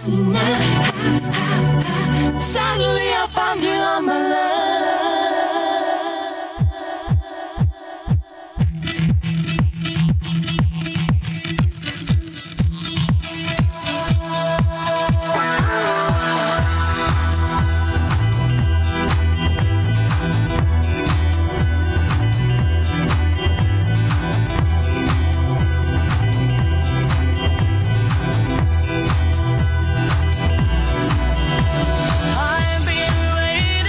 Suddenly I found you on my love. I've been waiting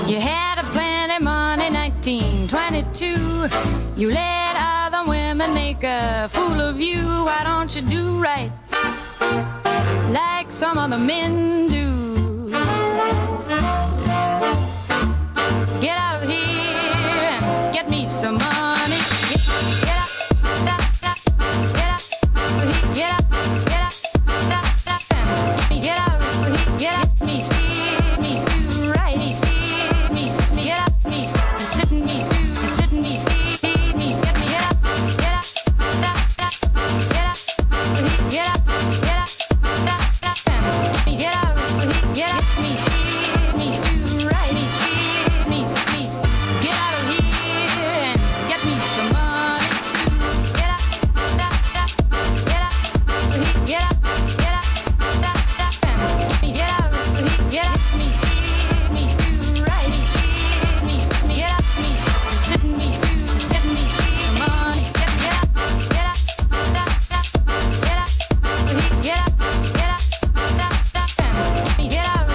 You had a plenty money, 1922. You let other women make a fool of you. Why don't you do right like some other men do? Get out of here and get me some money. Get out, get out, get out, get out, get out, get out, get me, see me do right, see me, get out, me, sitting me, sitting me, see me, get me, get out, get out, get out, get out, get out, get out, get me, see me do right, see me, get out of here and get me some money too. Get out, get out, get out, get out, get out, get out, get out, me, see me do right, see me, get out, me, sitting me, sitting me, some money, get out, get out, get out, get out, get out, get out, get out,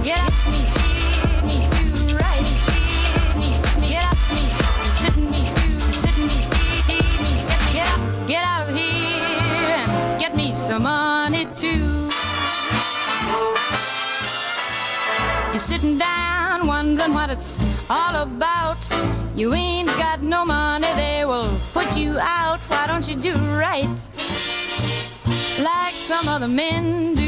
get out, me, see me do right, see me, get out, me, sitting me, sitting me, see me, get out of here and get me some money too. You're sitting down wondering what it's all about. You ain't got no money, they will put you out. Why don't you do right like some other men do?